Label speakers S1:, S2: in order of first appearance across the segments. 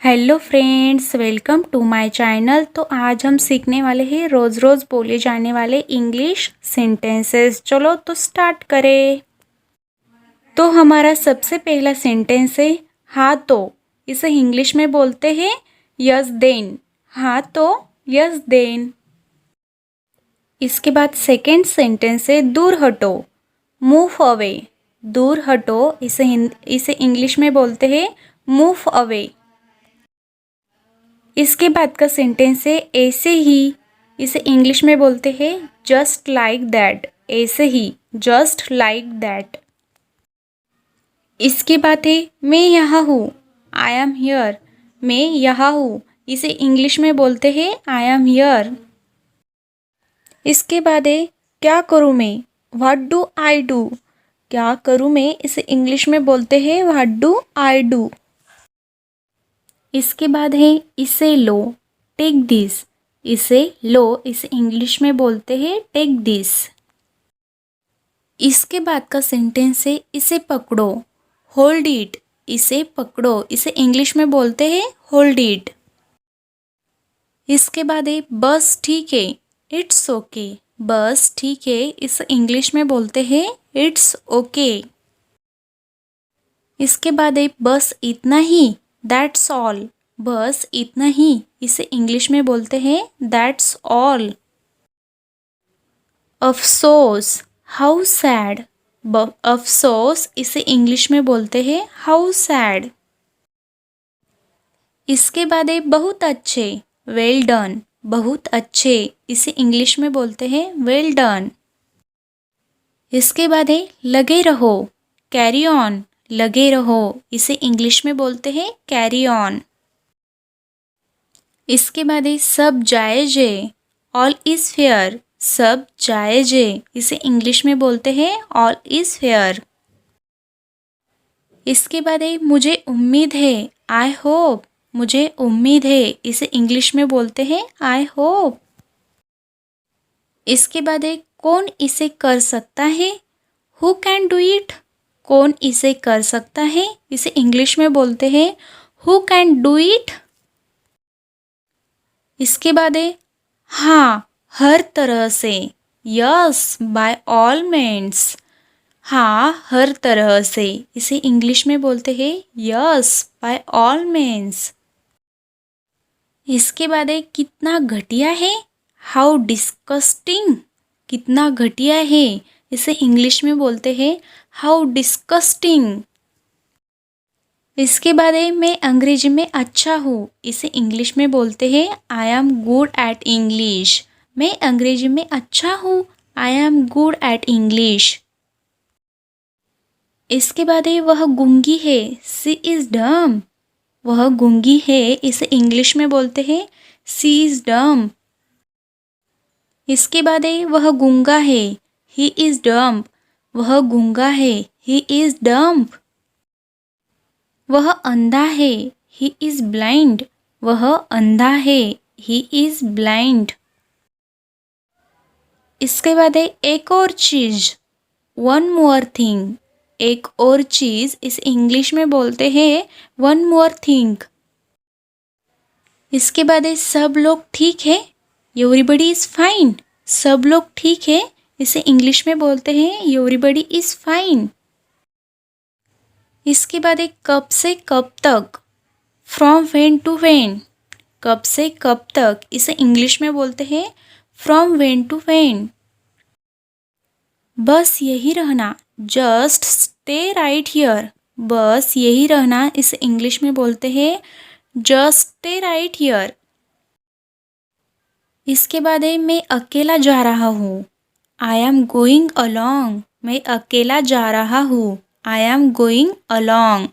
S1: Hello friends, welcome to my channel. तो आज हम सीखने वाले हैं रोज़ रोज़ बोले जाने वाले इंग्लिश सेंटेंसेस। चलो तो स्टार्ट करें। तो हमारा सबसे पहला सेंटेंस है हाँ तो। इसे इंग्लिश में बोलते हैं यस देन। हाँ तो यस देन। इसके बाद सेकेंड सेंटेंस है दूर हटो, मूव अवे। दूर हटो, इसे इंग्लिश में बोलते हैं मूव अवे। इसके बाद का सेंटेंस है ऐसे ही। इसे इंग्लिश में बोलते हैं जस्ट लाइक दैट। ऐसे ही, जस्ट लाइक दैट। इसके बाद है मैं यहाँ हूँ, आई एम हियर। मैं यहाँ हूँ, इसे इंग्लिश में बोलते हैं आई एम हियर। इसके बाद है क्या करूँ मैं, व्हाट डू आई डू। क्या करूँ मैं, इसे इंग्लिश में बोलते हैं व्हाट डू आई डू। इसके बाद है इसे लो, टेक दिस। इसे लो, इसे इंग्लिश में बोलते हैं टेक दिस। इसके बाद का सेंटेंस है इसे पकड़ो, होल्ड इट। इसे पकड़ो, इसे इंग्लिश में बोलते हैं होल्ड इट। इसके बाद है बस ठीक है, इट्स ओके। बस ठीक है, इसे इंग्लिश में बोलते हैं इट्स ओके। इसके बाद है बस इतना ही, दैट्स ऑल। बस इतना ही, इसे इंग्लिश में बोलते हैं दैट्स ऑल। अफसोस, हाउ सैड। अफसोस, इसे इंग्लिश में बोलते हैं हाउ सैड। इसके बाद है बहुत अच्छे, वेल डन। बहुत अच्छे, इसे इंग्लिश में बोलते हैं वेल डन। इसके बाद है लगे रहो, कैरी ऑन। लगे रहो, इसे इंग्लिश में बोलते हैं कैरी ऑन। इसके बाद है सब जायज है, ऑल इज फेयर। सब जायज है, इसे इंग्लिश में बोलते हैं ऑल इज फेयर। इसके बाद है मुझे उम्मीद है, आई होप। मुझे उम्मीद है, इसे इंग्लिश में बोलते हैं आई होप। इसके बाद है कौन इसे कर सकता है, हु कैन डू इट। कौन इसे कर सकता है, इसे इंग्लिश में बोलते हैं हु कैन डू इट। इसके बाद है हाँ हर तरह से, यस बाय ऑल मीन्स। हाँ हर तरह से, इसे इंग्लिश में बोलते हैं यस बाय ऑल मीन्स। इसके बाद है कितना घटिया है, हाउ डिस्कस्टिंग। कितना घटिया है, इसे इंग्लिश में बोलते हैं हाउ डिस्कस्टिंग। इसके बाद है मैं अंग्रेजी में अच्छा हूँ। इसे इंग्लिश में बोलते हैं I am good at English. मैं अंग्रेजी में अच्छा हूँ, I am good at English. इसके बाद है वह गूंगी है, सी इज़ डम। वह गूंगी है, इसे इंग्लिश में बोलते हैं सी इज़ डम। इसके बाद है वह गूंगा है, ही इज़ डम्प। वह गूंगा है, ही इज़ डम्प। वह अंधा है, ही इज़ ब्लाइंड। वह अंधा है, ही इज़ ब्लाइंड। इसके बाद है एक और चीज़, वन मोर थिंग। एक और चीज़, इस इंग्लिश में बोलते हैं वन मोर थिंग। इसके बाद है सब लोग ठीक है, एवरीबडी इज़ फाइन। सब लोग ठीक है, इसे इंग्लिश में बोलते हैं एवरीबडी इज़ फाइन। इसके बाद है कब से कब तक, फ्रॉम व्हेन टू व्हेन। कब से कब तक, इसे इंग्लिश में बोलते हैं फ्रॉम व्हेन टू व्हेन। बस यही रहना, जस्ट स्टे राइट हियर। बस यही रहना, इसे इंग्लिश में बोलते हैं जस्ट स्टे राइट हियर। इसके बाद है मैं अकेला जा रहा हूँ, आई एम गोइंग अलोंग। मैं अकेला जा रहा हूँ, आई एम गोइंग अलोंग।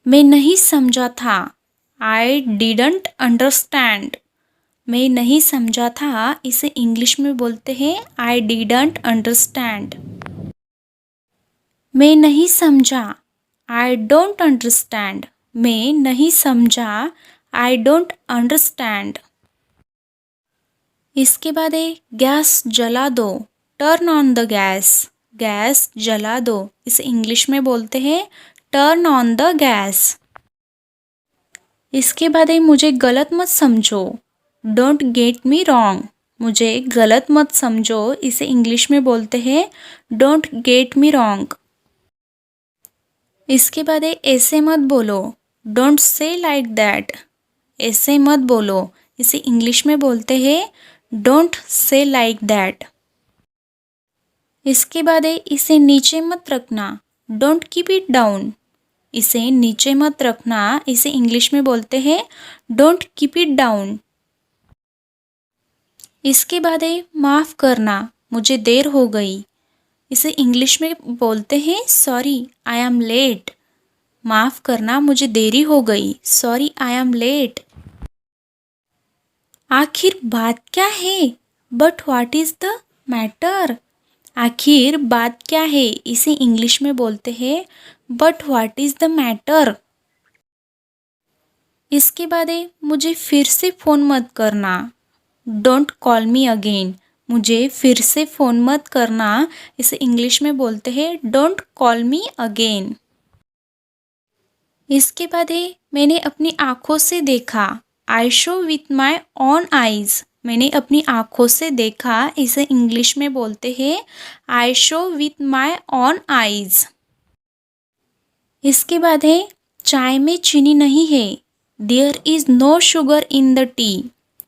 S1: मैं नहीं समझा था, आई डिडंट अंडरस्टैंड। मैं नहीं समझा था, इसे इंग्लिश में बोलते हैं आई डिडंट अंडरस्टैंड। मैं नहीं समझा, आई डोंट अंडरस्टैंड। मैं नहीं समझा, आई डोंट अंडरस्टैंड। इसके बाद है गैस जला दो, turn on the gas. Gas जला दो, इसे इंग्लिश में बोलते हैं टर्न ऑन द गैस। इसके बाद है मुझे गलत मत समझो, डोंट गेट मी रॉन्ग। मुझे गलत मत समझो, इसे इंग्लिश में बोलते हैं डोंट गेट मी रॉन्ग। इसके बाद है ऐसे मत बोलो, डोंट से लाइक दैट। ऐसे मत बोलो, इसे इंग्लिश में बोलते हैं डोंट से लाइक दैट। इसके बाद है इसे नीचे मत रखना, डोंट कीप इट डाउन। इसे नीचे मत रखना, इसे इंग्लिश में बोलते हैं डोंट कीप इट डाउन। इसके बाद है माफ़ करना, मुझे देर हो गई। इसे इंग्लिश में बोलते हैं सॉरी आई एम लेट। माफ़ करना, मुझे देरी हो गई, सॉरी आई एम लेट। आखिर बात क्या है, but what is the matter. आखिर बात क्या है, इसे इंग्लिश में बोलते हैं but what is the matter. इसके बाद है मुझे फिर से फ़ोन मत करना, डोंट कॉल मी अगेन। मुझे फिर से फ़ोन मत करना, इसे इंग्लिश में बोलते हैं डोंट कॉल मी अगेन। इसके बाद है मैंने अपनी आँखों से देखा, आई show with my own eyes. मैंने अपनी आँखों से देखा, इसे इंग्लिश में बोलते हैं I show with my own eyes. इसके बाद है चाय में चीनी नहीं है, there is no sugar in the tea.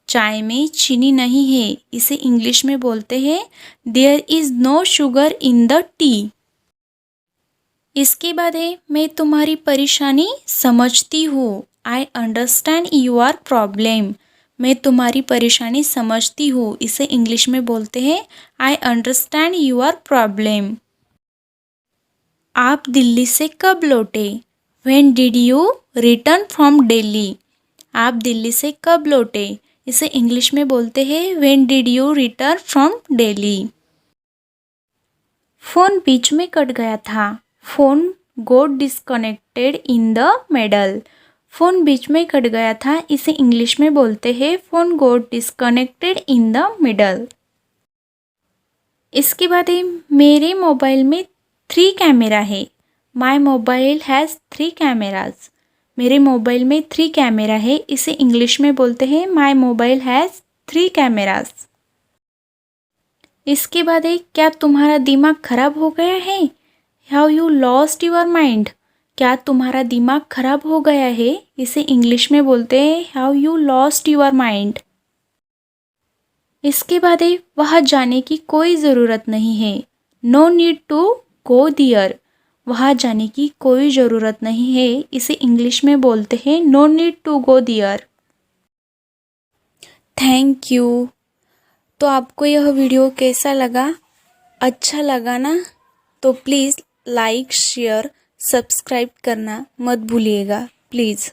S1: चाय में चीनी नहीं है, इसे इंग्लिश में बोलते हैं there is no sugar in the tea. इसके बाद है मैं तुम्हारी परेशानी समझती हूँ, आई अंडरस्टैंड योर प्रॉब्लम। मैं तुम्हारी परेशानी समझती हूँ, इसे इंग्लिश में बोलते हैं आई अंडरस्टैंड योर प्रॉब्लम। आप दिल्ली से कब लौटे, when did you return from Delhi. आप दिल्ली से कब लौटे, इसे इंग्लिश में बोलते हैं when did you return from Delhi. Phone बीच में कट गया था, phone got disconnected in the middle. Phone बीच में कट गया था, इसे इंग्लिश में बोलते हैं phone got disconnected in the middle. इसके बाद है मेरे मोबाइल में 3 कैमरा है, माई मोबाइल हैज़ 3 कैमराज। मेरे मोबाइल में 3 कैमरा है, इसे इंग्लिश में बोलते हैं माई मोबाइल हैज़ 3 कैमराज। इसके बाद है क्या तुम्हारा दिमाग खराब हो गया है, have you lost your mind. क्या तुम्हारा दिमाग खराब हो गया है, इसे इंग्लिश में बोलते हैं have you lost your mind. इसके बाद है वहाँ जाने की कोई ज़रूरत नहीं है, नो नीड टू गो दियर। वहाँ जाने की कोई ज़रूरत नहीं है, इसे इंग्लिश में बोलते हैं no need to go there. Thank you. तो आपको यह वीडियो कैसा लगा, अच्छा लगा ना, तो प्लीज़ लाइक शेयर सब्सक्राइब करना मत भूलिएगा प्लीज़।